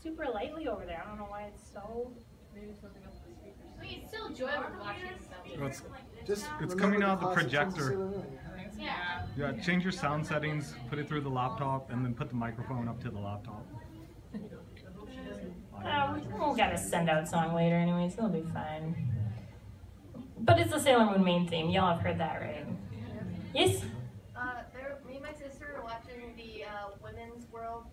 super lightly over there. I don't know why it's so... Maybe something up with the speakers. I mean, it's still enjoyable watching stuff. It's coming out of the projector. Yeah. Yeah, change your sound settings, put it through the laptop, and then put the microphone up to the laptop. We'll gotta send out song later anyways, it'll be fine. But it's the Sailor Moon main theme, y'all have heard that, right? Yes? Me and my sister were watching the Women's World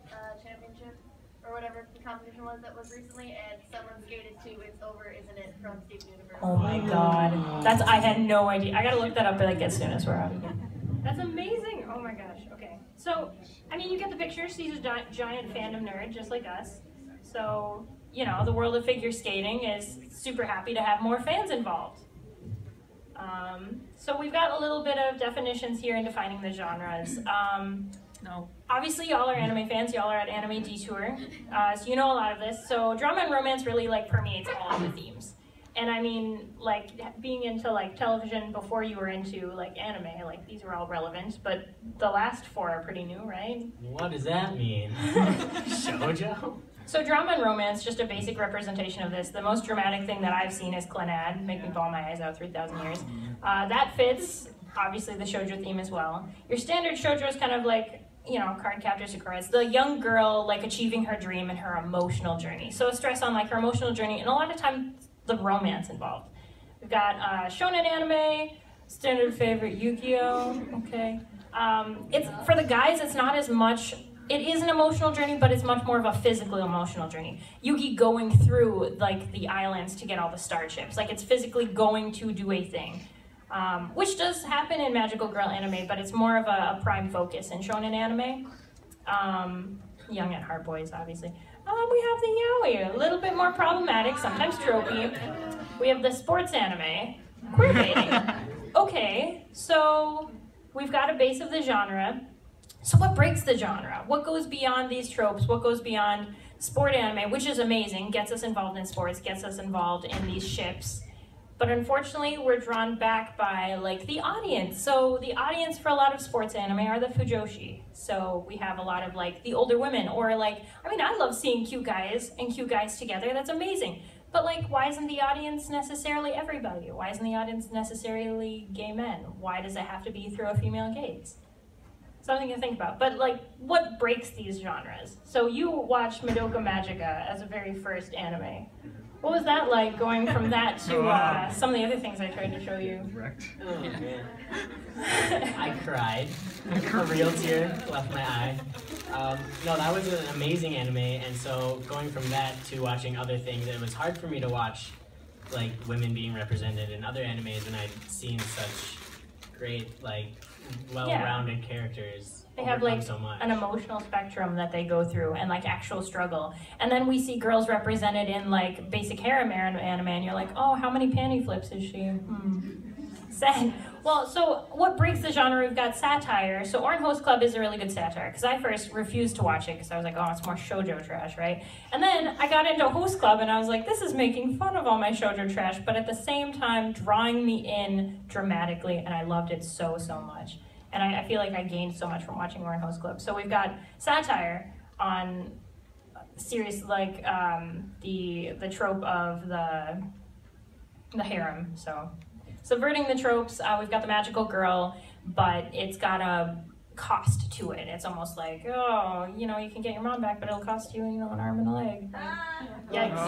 Championship, or whatever the competition was that was recently, and someone skated to It's Over, Isn't It, from Steven Universe. Oh my god. I had no idea. I gotta look that up like as soon as we're out again. That's amazing! Oh my gosh, okay. So, I mean, you get the picture. She's a giant fandom nerd, just like us. So, you know, the world of figure skating is super happy to have more fans involved. So we've got a little bit of definitions here in defining the genres. Obviously, y'all are anime fans. Y'all are at Anime Detour, so you know a lot of this. So drama and romance really like permeates all of the themes. And I mean, like being into like television before you were into like anime, like these were all relevant. But the last four are pretty new, right? What does that mean? Shoujo? So drama and romance, just a basic representation of this. The most dramatic thing that I've seen is Clannad, Make Me Bawl My Eyes Out 3,000 Years. That fits, obviously, the shoujo theme as well. Your standard shoujo is kind of like, you know, Card Captor Sakura. It's the young girl, like, achieving her dream and her emotional journey. So a stress on, like, her emotional journey, and a lot of times the romance involved. We've got shonen anime, standard favorite Yu-Gi-Oh! Okay. It's for the guys, it's not as much. It is an emotional journey, but it's much more of a physical emotional journey. Yugi going through like the islands to get all the star chips. Like it's physically going to do a thing. Which does happen in Magical Girl anime, but it's more of a prime focus in shonen anime. Young at heart boys, obviously. We have the yaoi, a little bit more problematic, sometimes tropey. We have the sports anime, queer baiting. Okay, so we've got a base of the genre. So what breaks the genre? What goes beyond these tropes? What goes beyond sport anime, which is amazing, gets us involved in sports, gets us involved in these ships. But unfortunately, we're drawn back by like the audience. So the audience for a lot of sports anime are the fujoshi. So we have a lot of like the older women, or like, I mean, I love seeing cute guys and cute guys together. That's amazing. But like, why isn't the audience necessarily everybody? Why isn't the audience necessarily gay men? Why does it have to be through a female gaze? Something to think about. But like, what breaks these genres? So you watched Madoka Magica as a very first anime. What was that like, going from that to some of the other things I tried to show you? Oh man. I cried. A real tear left my eye. No, that was an amazing anime, and so going from that to watching other things, it was hard for me to watch like women being represented in other animes, and I'd seen such great, like, well-rounded characters. They have like so much. An emotional spectrum that they go through and like actual struggle. And then we see girls represented in like basic harem anime, and you're like, oh, how many panty flips is she? Sad. Well, so what breaks the genre? We've got satire. So Orange Host Club is a really good satire, because I first refused to watch it because I was like, oh, it's more shoujo trash, right? And then I got into Host Club and I was like, this is making fun of all my shoujo trash, but at the same time drawing me in dramatically, and I loved it so, so much. And I feel like I gained so much from watching Orange Host Club. So we've got satire on series like the trope of the harem, so subverting the tropes. We've got the magical girl, but it's got a cost to it. It's almost like, oh, you know, you can get your mom back, but it'll cost you, you know, an arm and a leg. Yikes.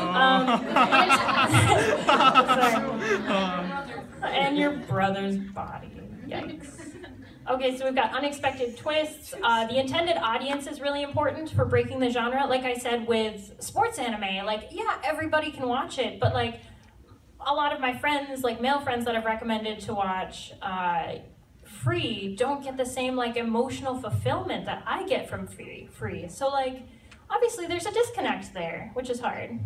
Sorry. And your brother's body. Yikes. Okay, so we've got unexpected twists. The intended audience is really important for breaking the genre. Like I said with sports anime, like, yeah, everybody can watch it, but like, a lot of my friends, like male friends that I've recommended to watch free, don't get the same like emotional fulfillment that I get from free. So like, obviously there's a disconnect there, which is hard.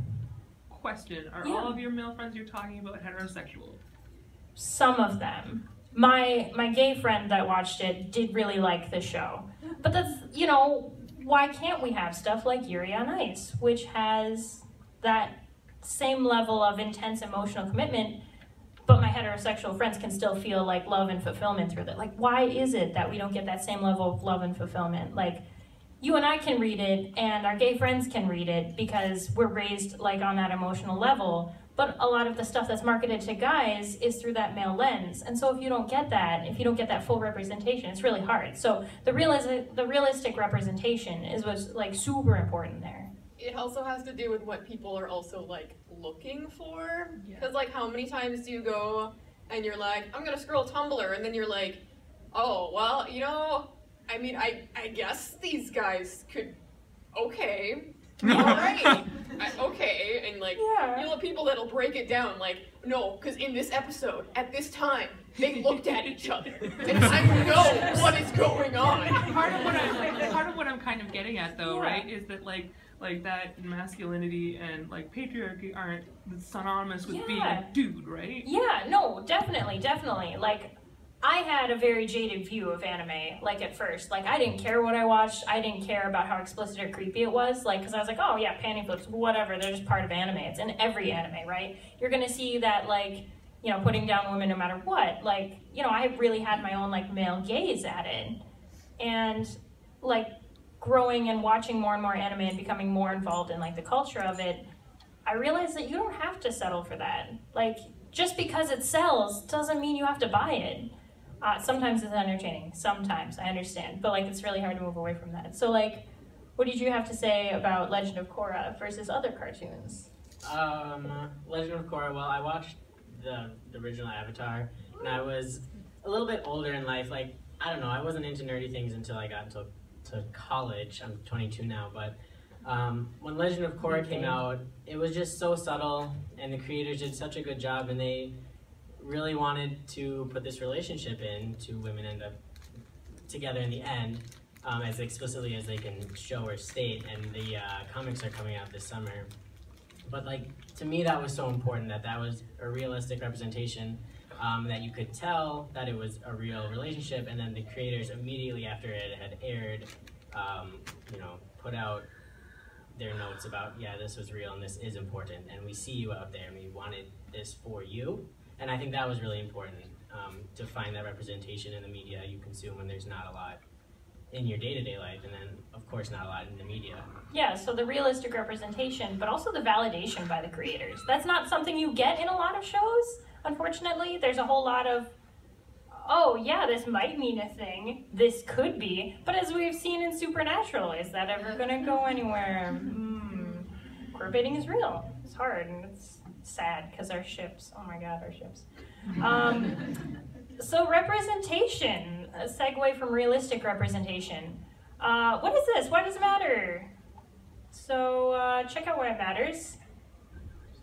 Question, are all of your male friends you're talking about heterosexual? Some of them. My gay friend that watched it did really like the show. But that's, you know, why can't we have stuff like Yuri on Ice, which has that same level of intense emotional commitment, but my heterosexual friends can still feel like love and fulfillment through that? Like, why is it that we don't get that same level of love and fulfillment? Like, you and I can read it, and our gay friends can read it because we're raised like on that emotional level. But a lot of the stuff that's marketed to guys is through that male lens. And so if you don't get that full representation, it's really hard. So the realistic representation is what's like super important there. It also has to do with what people are also like looking for. Because like how many times do you go and you're like, I'm gonna scroll Tumblr, and then you're like, oh, well, you know, I mean, I guess these guys could, okay, alright, okay, and like, you'll have people that'll break it down, like, no, because in this episode, at this time, they looked at each other, and I know what is going on. Part of what I'm kind of getting at, though, right, is that like that masculinity and like patriarchy aren't synonymous with being a dude, right? Yeah, no, definitely. Like, I had a very jaded view of anime, like at first. Like, I didn't care what I watched. I didn't care about how explicit or creepy it was. Like, because I was like, oh yeah, panty flips, whatever. They're just part of anime. It's in every anime, right? You're gonna see that, like, you know, putting down women no matter what. Like, you know, I really had my own like male gaze at it, and like growing and watching more and more anime and becoming more involved in like the culture of it, I realized that you don't have to settle for that. Like, just because it sells doesn't mean you have to buy it. Sometimes it's entertaining, sometimes, I understand, but like it's really hard to move away from that. So like, what did you have to say about Legend of Korra versus other cartoons? Legend of Korra, well, I watched the original Avatar, and I was a little bit older in life. Like, I don't know, I wasn't into nerdy things until I got to college. I'm 22 now, but when Legend of Korra came out, it was just so subtle, and the creators did such a good job, and they really wanted to put this relationship in to women end up together in the end, as explicitly as they can show or state, and the comics are coming out this summer. But like, to me that was so important, that was a realistic representation, that you could tell that it was a real relationship, and then the creators immediately after it had aired, you know, put out their notes about, yeah, this was real and this is important, and we see you out there and we wanted this for you. And I think that was really important, to find that representation in the media you consume when there's not a lot in your day-to-day life, and then, of course, not a lot in the media. Yeah, so the realistic representation, but also the validation by the creators. That's not something you get in a lot of shows, unfortunately. There's a whole lot of, oh, yeah, this might mean a thing, this could be, but as we've seen in Supernatural, is that ever going to go anywhere? Queerbaiting is real. It's hard, and it's sad, because our ships, oh my god, our ships. So representation, a segue from realistic representation. What is this? Why does it matter? So check out why it matters.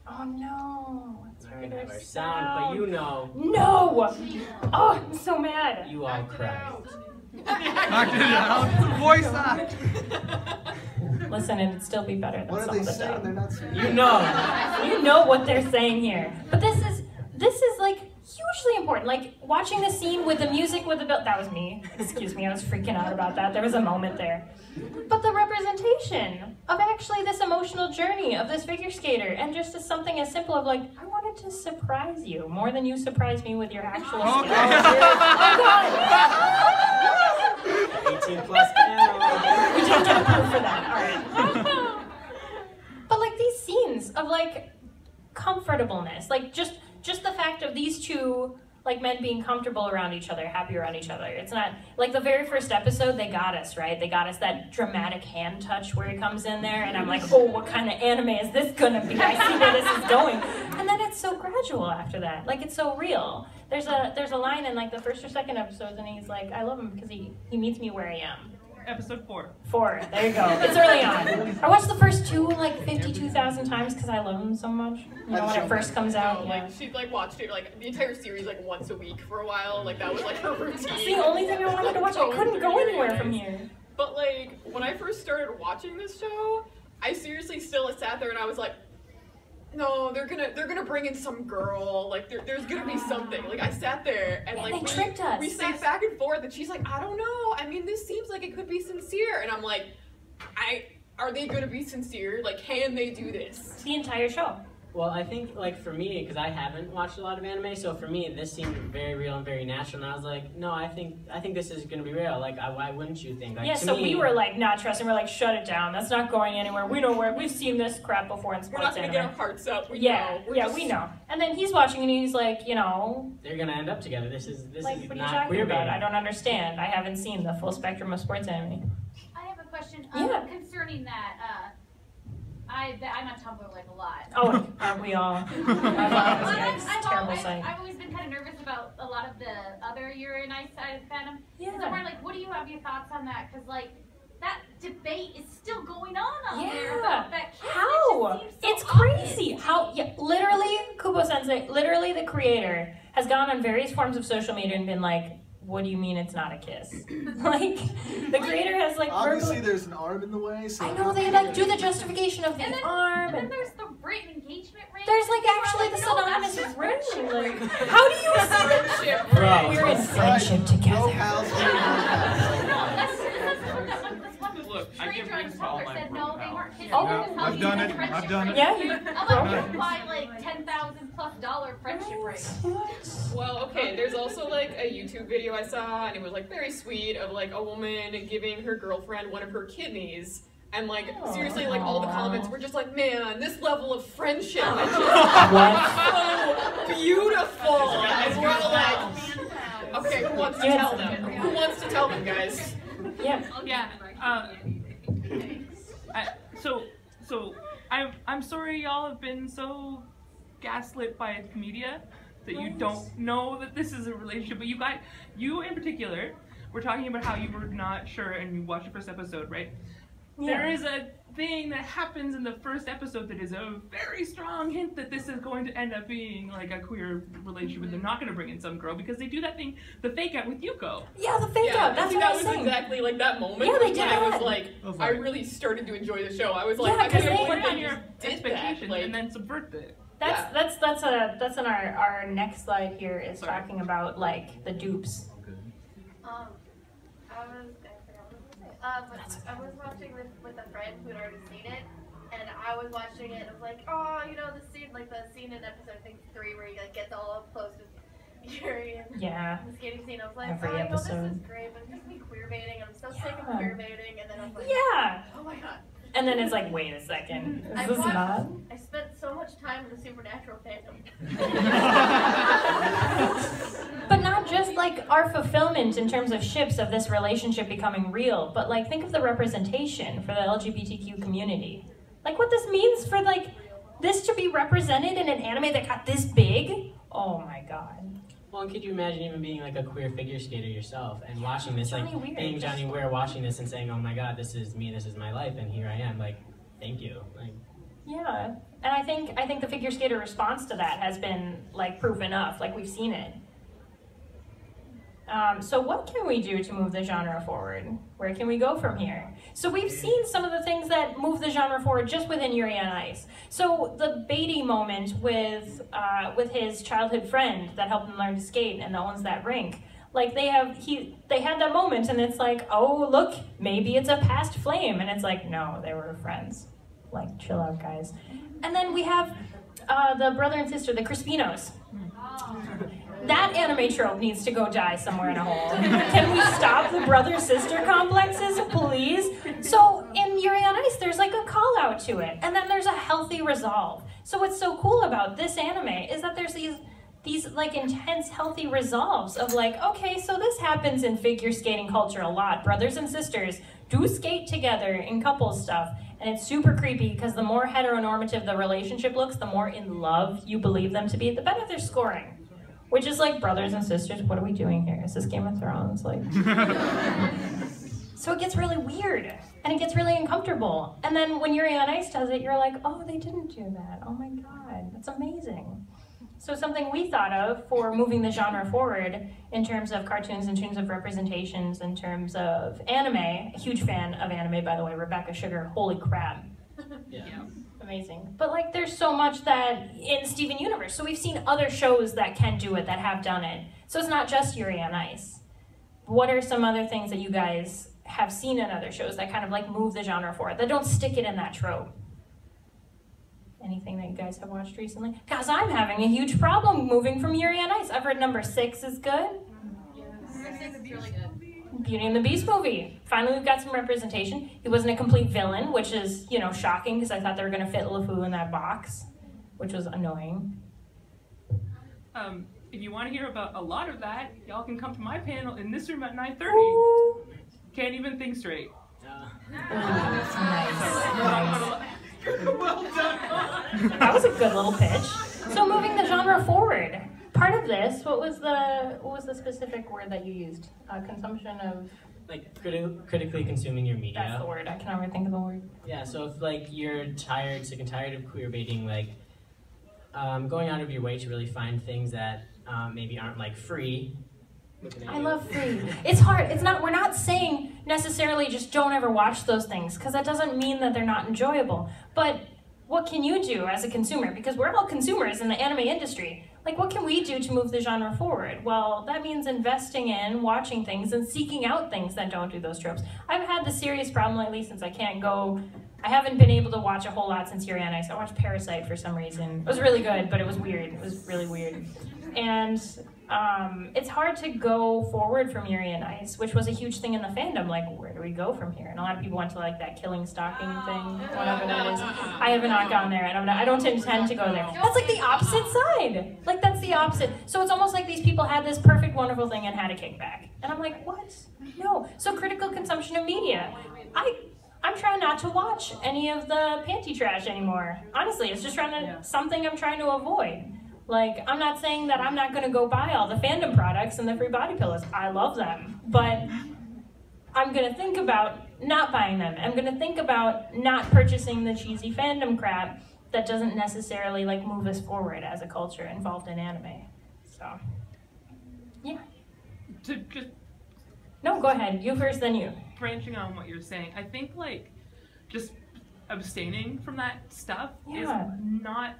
Oh no, it's not gonna have our sound, but you know. No! Oh, I'm so mad. You all cried. Knocked it out. Voice act. Listen, it'd still be better than what are they saying? They're not saying. You know. You know what they're saying here. But this is like hugely important. Like watching the scene with the music with the that was me. Excuse me, I was freaking out about that. There was a moment there. But the representation of actually this emotional journey of this figure skater, and just as something as simple of like, I wanted to surprise you more than you surprised me with your actual skill. Oh god. 18 plus panel. We didn't get approved for that. Alright. But like these scenes of like comfortableness, like just the fact of these two like men being comfortable around each other, happy around each other. It's not like the very first episode, they got us, right? They got us that dramatic hand touch where he comes in there, and I'm like, oh, what kind of anime is this gonna be? I see where this is going. And then it's so gradual after that. Like it's so real. There's a line in like the first or second episodes, and he's like, I love him because he meets me where I am. Episode 4. 4, there you go. It's early on. I watched the first 2 like 52,000 times because I love them so much. You know, when it first comes out. Like, she like watched it like the entire series like once a week for a while. Like that was like her routine. It's the only thing I wanted to watch. I couldn't go anywhere from here. But like when I first started watching this show, I seriously still sat there and I was like, no, they're gonna bring in some girl. Like there's gonna be something. Like I sat there and like they tricked us. We sat back and forth, and she's like, I don't know. I mean, this seems like it could be sincere, and I'm like, are they gonna be sincere? Like, can they do this? The entire show. Well, I think, like, for me, because I haven't watched a lot of anime, so for me, this seemed very real and very natural, and I was like, no, I think this is going to be real. Like, why wouldn't you think? Like, yeah, so we were, like, not trusting. We're like, shut it down. That's not going anywhere. We know where. We've seen this crap before in sports anime. We're not going to get our hearts up. We know. And then he's watching, and he's like, you know... They're going to end up together. This is like, what are you not talking queer about? baiting. I don't understand. I haven't seen the full spectrum of sports anime. I have a question Yeah. concerning that. I'm on Tumblr like a lot. Oh, aren't we all? I've always been kind of nervous about a lot of the other Yuri and Ai side of fandom. Yeah. So I'm like, what do you have your thoughts on that? Because like that debate is still going on there about that kid. How? It just seems so It's crazy. obvious. How? Yeah, literally, Kubo Sensei, literally the creator, has gone on various forms of social media and been like, what do you mean it's not a kiss? Like, the creator has like obviously there's an arm in the way, so I know, they like do the justification of the arm. And then there's the ring, engagement ring. There's like actually the synonymous ring. Like, how do you see Friendship. Bro. We're in friendship together. No pals, Look, I give rings to all my said bro no, they pals. weren't kidding. Oh, They just I've done it. friendship I've done it. ring. Yeah, you. I'm like, buy like $10,000+ friendship ring. Well, okay, there's also like a YouTube video I saw, and it was like very sweet of like a woman giving her girlfriend one of her kidneys. And like, seriously, like all the comments were just like, man, this level of friendship is just so beautiful. And we're all like, okay, who wants to tell them? Who wants to tell them, guys? Yeah. Yeah. So I'm sorry y'all have been so gaslit by media that you don't know that this is a relationship. But you in particular, were talking about how you were not sure and you watched the first episode, right? Yeah. There is a thing that happens in the first episode that is a very strong hint that this is going to end up being like a queer relationship, and they're not going to bring in some girl because they do that thing, the fake out with Yuko. Yeah, the fake out. That's what I was that was saying. exactly like that moment. Yeah, they did when I that. was like, I really started to enjoy the show. I was like, Yeah, I 'cause can't they believe Put on they your just did expectations that. Like, and then subvert it. That's in our next slide here is Sorry. talking about like the dupes. I was watching this with a friend who had already seen it, and I was watching it and I was like, oh, you know, the scene in episode, I think 3, where he like gets all up close with Yuri and the skating scene. I was like, Every oh, you know, this episode. is great, but it's just me queer baiting. I'm so sick of queer baiting, and then I was like, Yeah. oh my god. And then it's like, wait a second. Is this not? I spent so much time in the Supernatural fandom. But not just like our fulfillment in terms of ships of this relationship becoming real, but like think of the representation for the LGBTQ community. Like what this means for like this to be represented in an anime that got this big. Oh my god. Well, and could you imagine even being like a queer figure skater yourself and watching this, like Johnny Weir, being Johnny Weir, watching this and saying, "Oh my God, this is me, this is my life, and here I am." Like, thank you. Like, yeah, and I think the figure skater response to that has been like proof enough. Like we've seen it. So what can we do to move the genre forward? Where can we go from here? So we've seen some of the things that move the genre forward just within Yuri on Ice. So the Beatty moment with his childhood friend that helped him learn to skate and that owns that rink. Like they had that moment and it's like, oh look, maybe it's a past flame, and it's like, no, they were friends. Like chill out, guys. And then we have the brother and sister, the Crispinos. That anime trope needs to go die somewhere in a hole. Can we stop the brother-sister complexes, please? So in Yuri on Ice, there's like a call out to it, and then there's a healthy resolve. So what's so cool about this anime is that there's these like intense, healthy resolves of like, okay, so this happens in figure skating culture a lot. Brothers and sisters do skate together in couples stuff, and it's super creepy because the more heteronormative the relationship looks, the more in love you believe them to be, the better their scoring. Which is like, brothers and sisters, what are we doing here? Is this Game of Thrones? Like, so it gets really weird, and it gets really uncomfortable. And then when Yuri on Ice does it, you're like, oh, they didn't do that. Oh my God, that's amazing. So something we thought of for moving the genre forward in terms of cartoons, in terms of representations, in terms of anime, a huge fan of anime, by the way, Rebecca Sugar, holy crap. yeah. Amazing. But like there's so much that in Steven Universe. So we've seen other shows that can do it, that have done it. So it's not just Yuri on Ice. What are some other things that you guys have seen in other shows that kind of like move the genre forward, that don't stick it in that trope? Anything that you guys have watched recently. Because I'm having a huge problem moving from Yuri on Ice. I've heard number 6 is good. Number 6 is really good. Beauty and the Beast movie. Finally, we've got some representation. He wasn't a complete villain, which is, you know, shocking because I thought they were going to fit LeFou in that box, which was annoying. If you want to hear about a lot of that, y'all can come to my panel in this room at 9:30. Can't even think straight. Nice. Well done. That was a good little pitch. So moving the genre forward, part of this, what was the specific word that you used? Consumption of. Like critically consuming your media. That's the word. I can never think of the word. Yeah. So if like you're sick and tired of queerbaiting, like going out of your way to really find things that maybe aren't like free. I love free. It's hard. It's not. We're not saying necessarily just don't ever watch those things because that doesn't mean that they're not enjoyable. But what can you do as a consumer? Because we're all consumers in the anime industry. Like, what can we do to move the genre forward? Well, that means investing in watching things and seeking out things that don't do those tropes. I've had the serious problem lately since I haven't been able to watch a whole lot since Yuri on Ice. I watched Parasite for some reason. It was really good, but it was weird. It was really weird. And it's hard to go forward from Yuri on Ice, which was a huge thing in the fandom. Like, where do we go from here? And a lot of people went to like that killing stalking thing, whatever that is. I have not gone there, and I don't intend to go there. That's like the opposite side. Like, that's the opposite. So it's almost like these people had this perfect, wonderful thing and had a kickback. And I'm like, what? No. So critical consumption of media. I'm trying not to watch any of the panty trash anymore. Honestly, it's just something I'm trying to avoid. Like, I'm not saying that I'm not going to go buy all the fandom products and the free body pillows. I love them. But I'm going to think about not buying them. I'm going to think about not purchasing the cheesy fandom crap that doesn't necessarily, like, move us forward as a culture involved in anime. So, yeah. No, go ahead. You first, then you. Branching on what you're saying, I think, like, just abstaining from that stuff is not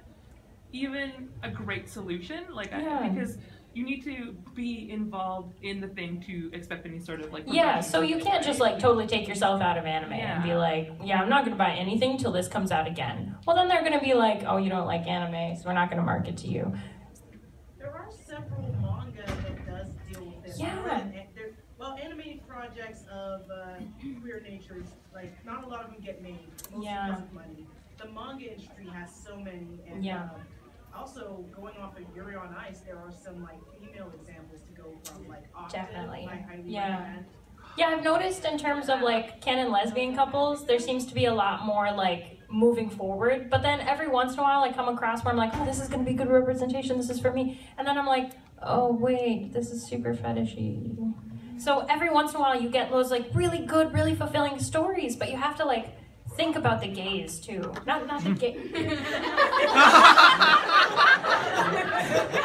even a great solution, like because you need to be involved in the thing to expect any sort of like so you can't just like totally take yourself out of anime and be like, I'm not going to buy anything till this comes out again. Well, then they're going to be like, oh, you don't like anime, so we're not going to market to you. There are several manga that does deal with this. Well, animated projects of queer natures, like not a lot of them get made. Most because of money. The manga industry has so many, and also, going off of Yuri on Ice, there are some like female examples to go from, like Octave. Definitely. I highly recommend. Yeah, I've noticed in terms of like canon lesbian couples, there seems to be a lot more like moving forward. But then every once in a while, I come across where I'm like, oh, this is going to be good representation. This is for me. And then I'm like, oh wait, this is super fetishy. So every once in a while, you get those like really good, really fulfilling stories, but you have to like think about the gays too. Not the gay.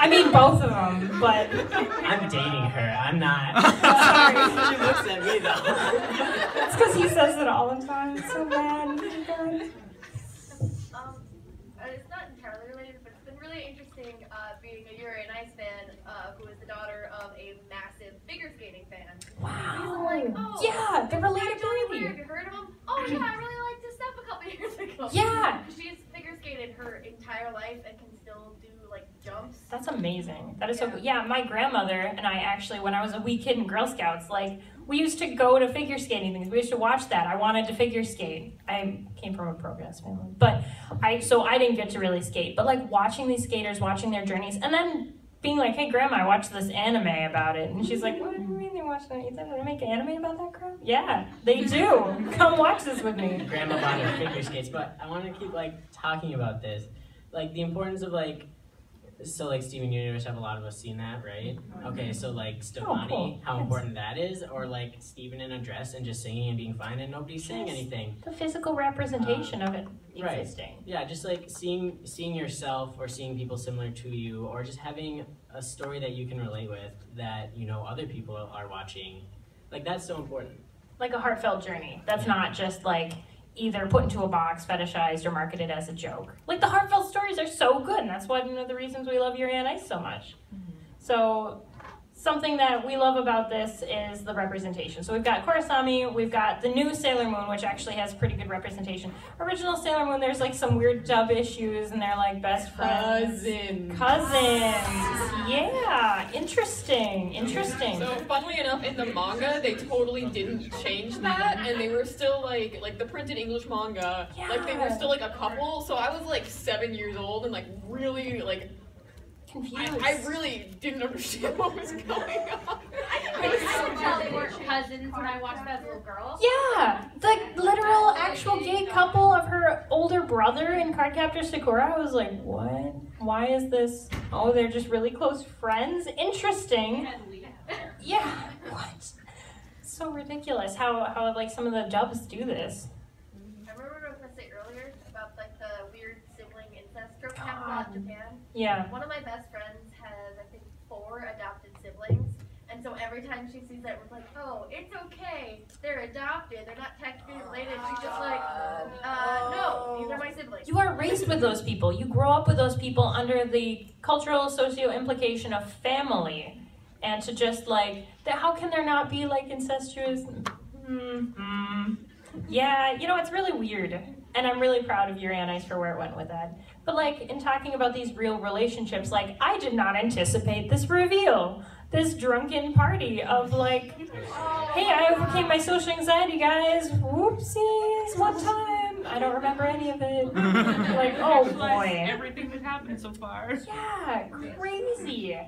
I mean both of them, but I'm dating her. I'm not. Sorry. She looks at me though. It's because he says it all the time. It's so bad. It's not entirely related, but it's been really interesting being a Yuri on Ice fan who is the daughter of a massive figure skating fan. Wow. Like, oh, yeah, the relatability. Have you heard of him? Oh yeah, I really liked his stuff a couple years ago. Yeah. She's figure skated her entire life and can still do like jumps. That's amazing. That is so cool. Yeah, my grandmother and I actually, when I was a wee kid in Girl Scouts, like, we used to go to figure skating things. We used to watch that. I wanted to figure skate. I came from a progress family. But so I didn't get to really skate. But like watching these skaters, watching their journeys, and then being like, hey grandma, I watched this anime about it. And she's like, what do you mean they watched that? You think they make an anime about that crap? Yeah, they do. Come watch this with me. Grandma bought her figure skates, but I want to keep like talking about this. Like the importance of like, so like Steven Universe, have a lot of us seen that, right? Okay, so like Stefani, cool. how important that is, or like Steven in a dress and just singing and being fine and nobody's saying anything. The physical representation of it existing. Right. Yeah, just like seeing yourself or seeing people similar to you, or just having a story that you can relate with that, you know, other people are watching. Like that's so important. Like a heartfelt journey. That's not just like either put into a box, fetishized, or marketed as a joke. Like the heartfelt stories are so good, and that's one of the reasons we love Yuri on Ice so much. So something that we love about this is the representation. So we've got Korosami, we've got the new Sailor Moon, which actually has pretty good representation. Original Sailor Moon, there's like some weird dub issues, and they're like best friends. Cousins. Yeah, interesting. So funnily enough, in the manga, they totally didn't change that, and they were still like the printed English manga, like they were still like a couple. So I was like 7 years old and like really like confused. I really didn't understand what was going on. I could tell they weren't cousins when I watched that as a little girl. Yeah, the literal actual gay couple of her older brother in Cardcaptor Sakura. I was like, what? Why is this? Oh, they're just really close friends? Interesting. Yeah, what? So ridiculous how like some of the dubs do this. I remember what I was going to say earlier about like the weird sibling incest trope that happens in Japan. Yeah. One of my best friends has, I think, 4 adopted siblings. And so every time she sees that, we're like, oh, it's okay. They're adopted. They're not technically related. She's just like, no, these are my siblings. You are raised with those people. You grow up with those people under the cultural socio-implication of family. And to just like, how can there not be like incestuous? Yeah, you know, it's really weird. And I'm really proud of Yuri on Ice for where it went with that. But like, in talking about these real relationships, like, I did not anticipate this reveal. This drunken party of like, hey, I overcame my social anxiety, guys. Whoopsies, one time. I don't remember any of it. Like, oh boy. Everything that happened so far. Yeah, crazy.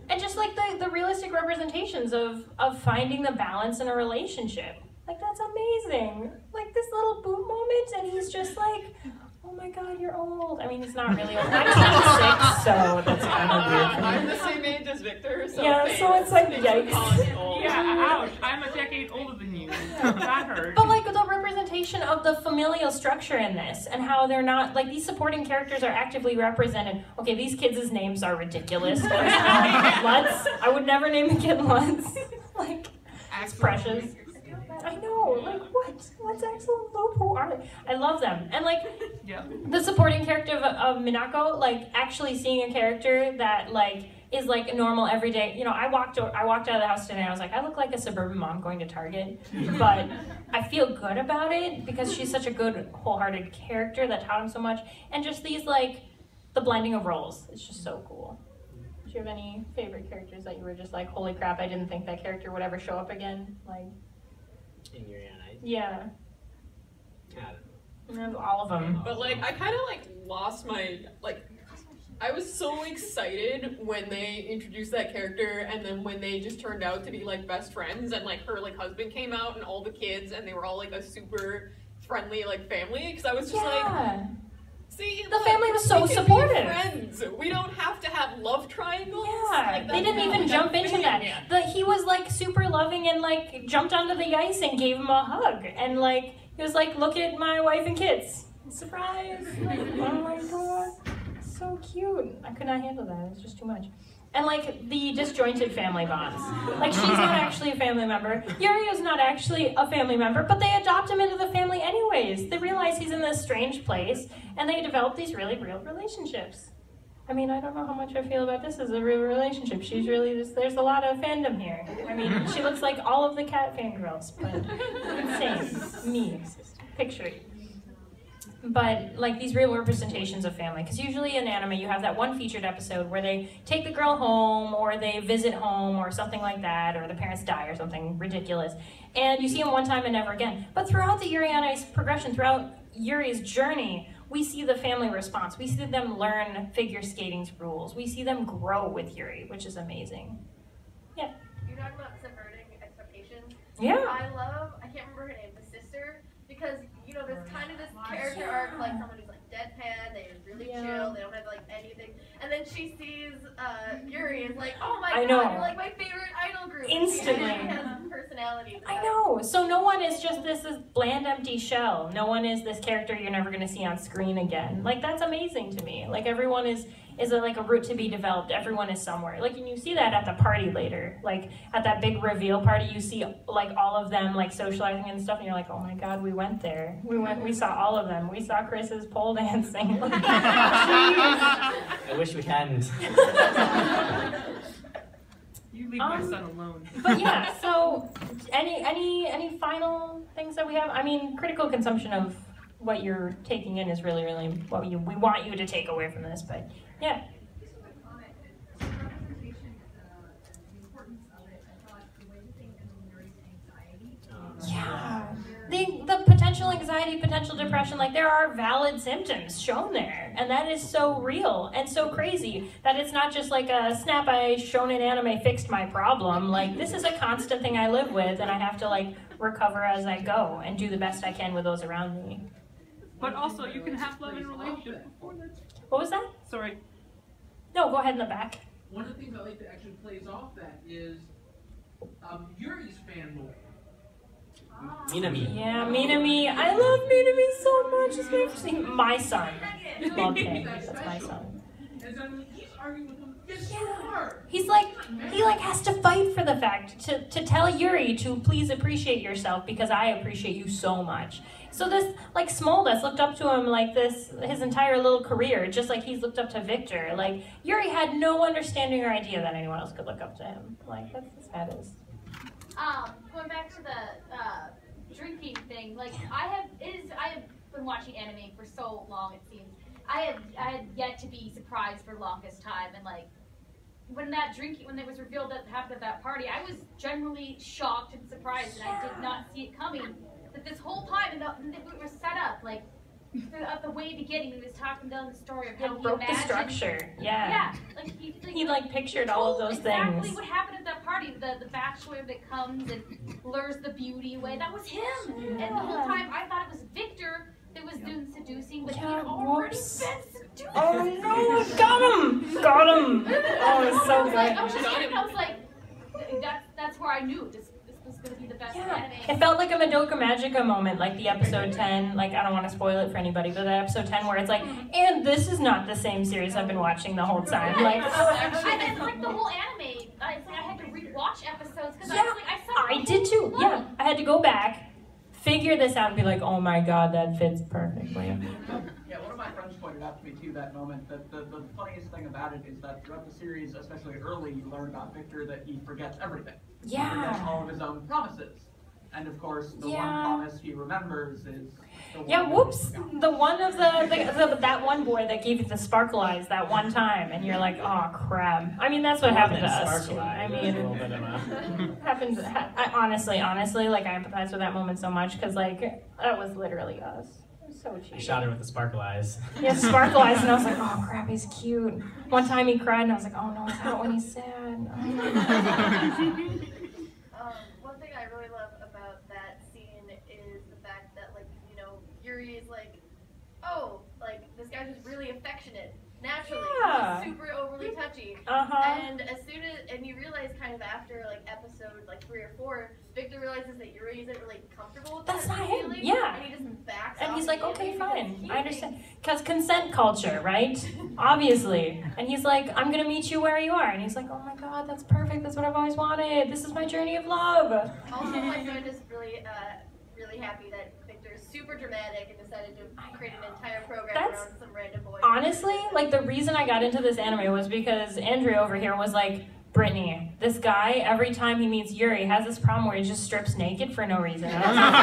And just like the realistic representations of finding the balance in a relationship. Like, that's amazing. Like, this little boom moment, and he's just like, oh my god, you're old. I mean, he's not really old. I'm 26, so that's kind of weird. I'm the same age as Victor, so yeah, so it's like, yikes. Yeah, ouch, I'm a decade older than you. That hurt. But like, the representation of the familial structure in this, and how they're not, like, these supporting characters are actively represented. Okay, these kids' names are ridiculous. Lutz, I would never name a kid Lutz. Like, it's precious. I know, like, what's Axel Loop? Who are they? I love them. And like, the supporting character of Minako, like, actually seeing a character that like is like a normal everyday, you know, I walked out of the house today and I was like, I look like a suburban mom going to Target, but I feel good about it because she's such a good, wholehearted character that taught him so much. And just these, like, the blending of roles, it's just so cool. Do you have any favorite characters that you were just like, holy crap, I didn't think that character would ever show up again? Like, in Yuri on Ice? Yeah. I don't know. All of them. But like, I kind of like lost my, like, I was so excited when they introduced that character, and then when they just turned out to be like best friends, and like her like husband came out and all the kids, and they were all like a super friendly like family, because I was just like, see, the family was so supportive. Friends. We don't have to have love triangles. Yeah, like, they didn't even jump into that. He was like super loving and like jumped onto the ice and gave him a hug, and like he was like, look at my wife and kids. Surprise! Like, oh my god, so cute. I could not handle that. It was just too much. And like the disjointed family bonds. Like, she's not actually a family member. Yuri is not actually a family member, but they adopt him into the family anyways. They realize he's in this strange place, and they develop these really real relationships. I mean, I don't know how much I feel about this as a real relationship. She's really just, there's a lot of fandom here. I mean, she looks like all of the cat fangirls, but insane. Me. Picture it. But like these real representations of family, because usually in anime you have that one featured episode where they take the girl home, or they visit home, or something like that, or the parents die or something ridiculous, and you see them one time and never again. But throughout the Yuri on Ice progression, throughout Yuri's journey, we see the family response. We see them learn figure skating's rules. We see them grow with Yuri, which is amazing. Yeah. You're talking about subverting expectations. Yeah. I can't remember her name, the sister, because you know, there's kind of this character arc, like someone who's like deadpan, they're really chill, they don't have like anything, and then she sees Yuri and is like, oh my god, you're like my favorite idol group. Instantly. And she has personality. I know. So no one is just this bland, empty shell. No one is this character you're never going to see on screen again. Like, that's amazing to me. Like, everyone is like a route to be developed. Everyone is somewhere. Like, and you see that at the party later. Like, at that big reveal party, you see like all of them like socializing and stuff, and you're like, oh my god, we went there. We saw all of them. We saw Chris's pole dancing. I wish we hadn't. You leave my son alone. But yeah, so any final things that we have? I mean, critical consumption of what you're taking in is really what we want you to take away from this. But yeah. Yeah, the potential anxiety, potential depression, like there are valid symptoms shown there, and that is so real and so crazy that it's not just like a snap, I shonen anime fixed my problem. Like this is a constant thing I live with, and I have to like recover as I go and do the best I can with those around me. But also, you can have love in a relationship before that. What was that? Sorry. No, go ahead in the back. One of the things I like that actually plays off that is Yuri's fanboy. Minami. Yeah, Minami. I love Minami so much. It's my favorite. My son. Love him. That's my son. And then he's arguing with him. It's so hard. He's like, he has to fight for the fact to tell Yuri to please appreciate yourself because I appreciate you so much. So this, like, Smoldas looked up to him like this his entire little career, just like he's looked up to Victor. Like, Yuri had no understanding or idea that anyone else could look up to him. Like, that's as sad as. Going back to the drinking thing, like I have been watching anime for so long, it seems. I had yet to be surprised for the longest time, and like when it was revealed that happened at that party, I was genuinely shocked and surprised, and I did not see it coming. That this whole time, and it was set up like at the way beginning, he was talking down the story of how he broke imagined the structure. Yeah. Yeah, like he pictured all of those things. Exactly what happened at that party. The bachelor that comes and lures the beauty away. That was him. And the whole time I thought it was Victor that was doing seducing, but he had already been seducing. Oh no! Got him! Oh, it's so good. I was like, that's where I knew this was going to be the best anime. It felt like a Madoka Magica moment, like the episode 10, like I don't want to spoil it for anybody, but that episode 10 where it's like, and this is not the same series I've been watching the whole time. Like, it's like the whole anime. It's like I had to rewatch episodes because I did too. Yeah, I had to go back, figure this out, and be like, oh my god, that fits perfectly. Yeah, one of my friends pointed out to me too that moment that the funniest thing about it is that throughout the series, especially early, you learn about Victor that he forgets everything. Yeah. He forgets all of his own promises. And of course, the one promise he remembers is the one. Yeah, whoops! The one of that one boy that gave you the sparkle eyes that one time, and you're like, oh crap. I mean, that's what happened to us too. I mean, happens. Honestly, like I empathize with that moment so much because like that was literally us. So cheap. I shot her with the sparkle eyes. Yeah, sparkle eyes, and I was like, oh crap, he's cute. One time he cried, and I was like, oh no, it's not when he's sad. One thing I really love about that scene is the fact that, like, you know, Yuri is like, oh, like, this guy's just really affectionate, naturally. Yeah. He's super overly touchy. And as soon as, and you realize kind of after, like, episode, like, 3 or 4, Victor realizes that Yuri isn't really comfortable with That's that not him. feeling, Yeah. and he just backs And off he's like, immediately okay, fine. because he I understand. Because consent culture, right? Obviously. And he's like, I'm going to meet you where you are. And he's like, oh my god, that's perfect. That's what I've always wanted. This is my journey of love. Also, my friend is really, really happy that Victor is super dramatic and decided to create an entire program around some random boy. Honestly, like the reason I got into this anime was because Andrea over here was like, Brittany, this guy, every time he meets Yuri, has this problem where he just strips naked for no reason. And I was like,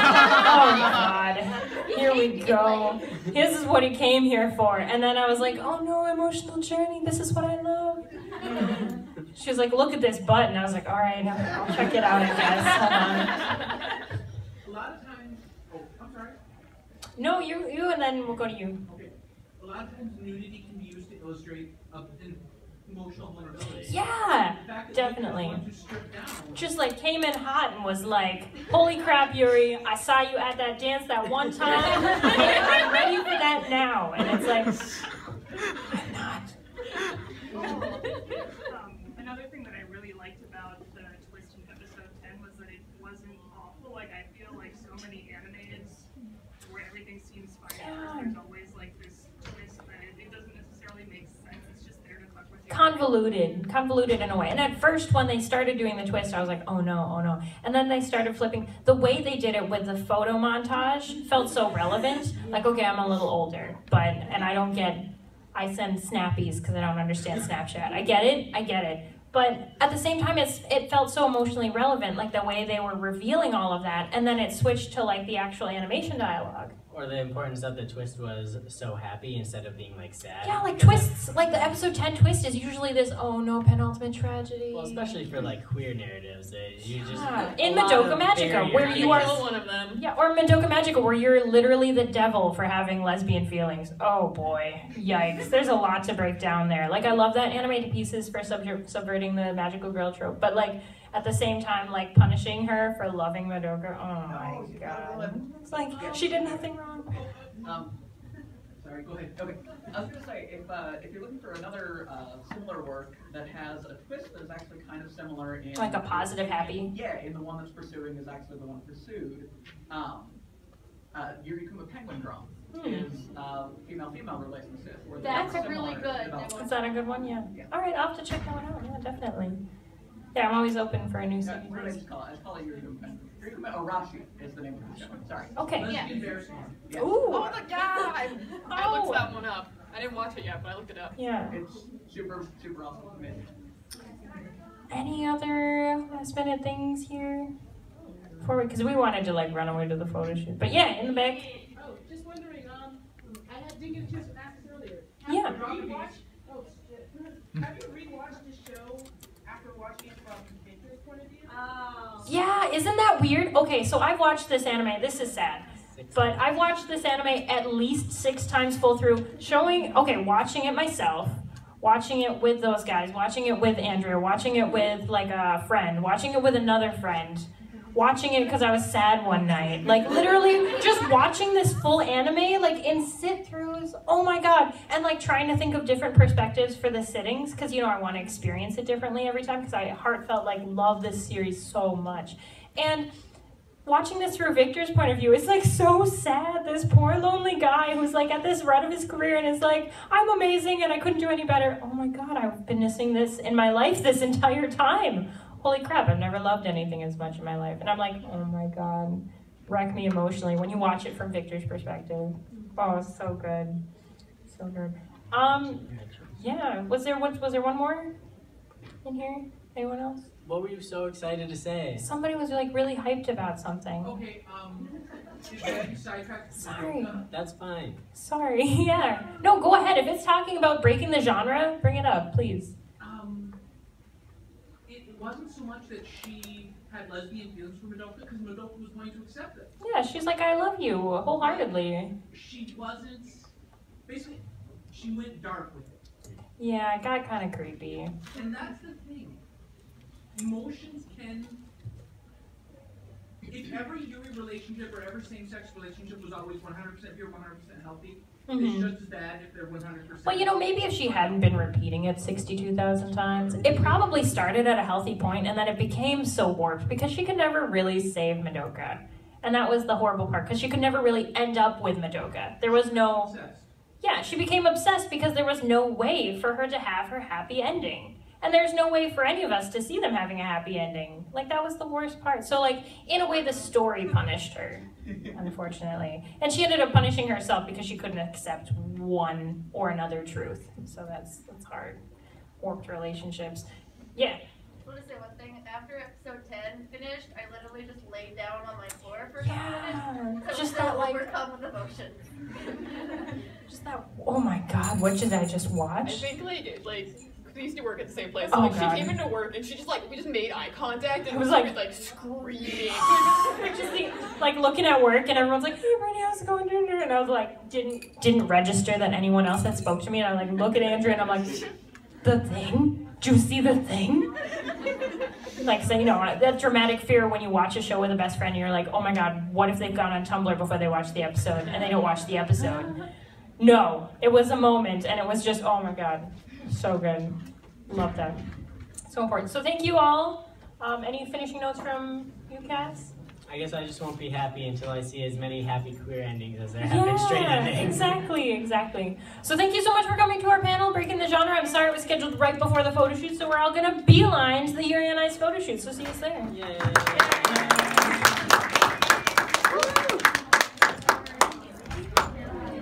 oh god, here we go. This is what he came here for. And then I was like, oh no, emotional journey, this is what I love. She was like, look at this butt. And I was like, all right, I'll check it out, I guess. Hold on. A lot of times, I'm sorry. No, you, and then we'll go to you. Okay. A lot of times nudity can be used to illustrate emotional vulnerability. Yeah, definitely. Just like came in hot and was like, holy crap, Yuri, I saw you at that dance that one time, and I'm ready for that now. And it's like, I'm not. Another thing that I really liked about the twist in episode 10 was that it wasn't awful. Like, I feel like so many animes where everything seems fine, there's always like this twist that it doesn't necessarily make sense. It's just there to fuck with you. Convoluted in a way. And at first, when they started doing the twist, I was like, oh no. And then they started flipping. The way they did it with the photo montage felt so relevant. Like, okay, I'm a little older, and I send snappies because I don't understand Snapchat. I get it. But at the same time, it felt so emotionally relevant, like the way they were revealing all of that, and then it switched to like the actual animation dialogue. Or the importance that the twist was so happy instead of being like sad. Yeah, like twists, like the episode 10 twist is usually this, oh no, penultimate tragedy. Well, especially for like queer narratives, you just in Madoka Magica, where you are one of them. Yeah, or Madoka Magica, where you're literally the devil for having lesbian feelings. Oh boy, yikes! There's a lot to break down there. Like I love that anime to pieces for subverting the magical girl trope, but like at the same time, like punishing her for loving Madoka. Oh my god! It's like she did nothing wrong. Sorry, go ahead. Okay, I was gonna say if you're looking for another similar work that has a twist that is actually kind of similar in like a positive happy. Yeah, in the one that's pursuing is actually the one pursued. Yuri Penguin Drum is female-female relationship. That's really good. Is that a good one? Yeah. All right, I'll have to check that one out. Yeah, definitely. Yeah, I'm always open for a new series. What did I just call it? I call it Yuri Arashi is the name of the show. Sorry. Okay. Yeah. Yeah. Ooh. Oh my god! I looked that one up. I didn't watch it yet, but I looked it up. Yeah. It's super awesome. Amazing. Any other last minute things here? Because we wanted to like run away to the photo shoot. But yeah, in the back. Oh, just wondering, I didn't get a chance to ask this earlier. Yeah. Have you rewatched the show after watching it from Victor's point of view? Yeah, isn't that weird? Okay, so I've watched this anime. This is sad. But I've watched this anime at least 6 times full through, watching it myself, watching it with those guys, watching it with Andrea, watching it with like a friend, watching it with another friend, watching it because I was sad one night. Like literally just watching this full anime like in sit-throughs, oh my god. And like trying to think of different perspectives for the sittings because I want to experience it differently every time because I heartfelt like love this series so much. And watching this through Victor's point of view is like so sad. This poor lonely guy who's like at this rut of his career and is like, I'm amazing and I couldn't do any better. Oh my god, I've been missing this in my life this entire time. Holy crap, I've never loved anything as much in my life. And I'm like, oh my god, wreck me emotionally when you watch it from Victor's perspective. Oh, it's so good. So good. Yeah, was there one more in here? Anyone else? What were you so excited to say? Somebody was like really hyped about something. Okay, sidetracked. Sorry. That's fine. Sorry, yeah. No, go ahead. If it's talking about breaking the genre, bring it up, please. It wasn't so much that she had lesbian feelings for Madoka, because Madoka was going to accept it. Yeah, she's like, I love you, wholeheartedly. She wasn't, basically, she went dark with it. Yeah, it got kind of creepy. And that's the thing. Emotions can, if every Yuri relationship or every same-sex relationship was always 100% pure, 100% healthy, it's just as bad if they're 100%. Well, maybe if she hadn't been repeating it 62,000 times, it probably started at a healthy point and then it became so warped because she could never really save Madoka. And that was the horrible part, because she could never really end up with Madoka. There was no... Obsessed. Yeah, she became obsessed because there was no way for her to have her happy ending. And there's no way for any of us to see them having a happy ending. Like, that was the worst part. So, like, in a way, the story punished her, unfortunately. And she ended up punishing herself because she couldn't accept one or another truth. So that's hard. Warped relationships. Yeah. I want to say one thing. After episode 10 finished, I literally just laid down on my floor for a couple minutes. Just that, like... overcome with emotion. Just that... Oh, my God. What did I just watch? I think, like... We used to work at the same place. So, like, she came into work and she just we just made eye contact and was started screaming. Just like looking at work and everyone's like, hey Brittany, how's it going? And I was like, didn't register that anyone else had spoke to me, and I like look at Andrew and I'm like, the thing? Did you see the thing? Like, so that dramatic fear when you watch a show with a best friend and you're like, oh my god, what if they've gone on Tumblr before they watch the episode and they don't watch the episode? No, it was a moment and it was just, oh my god. So good. Love that. So important. So thank you all. Any finishing notes from you, Cass? I guess I just won't be happy until I see as many happy queer endings as there have been straight endings. Exactly. So thank you so much for coming to our panel, Breaking the Genre. I'm sorry it was scheduled right before the photo shoot, so we're all going to beeline to the Yuri and I's photo shoot. So see you there. Yay.